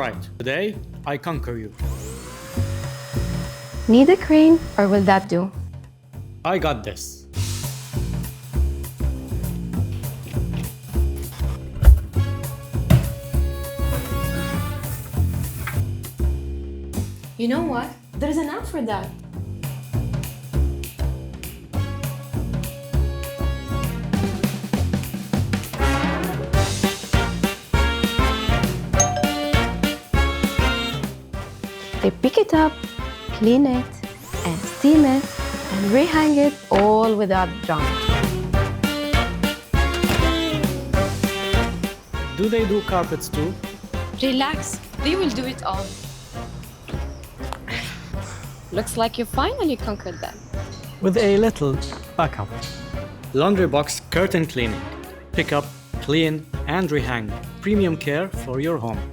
Alright, today I conquer you. Need a crane, or will that do? I got this. You know what? There's an app for that. They pick it up, clean it, and steam it, and rehang it all without junk. Do they do carpets too? Relax, they will do it all. Looks like you finally conquered them. With a little backup. Laundrybox curtain cleaning. Pick up, clean, and rehang. Premium care for your home.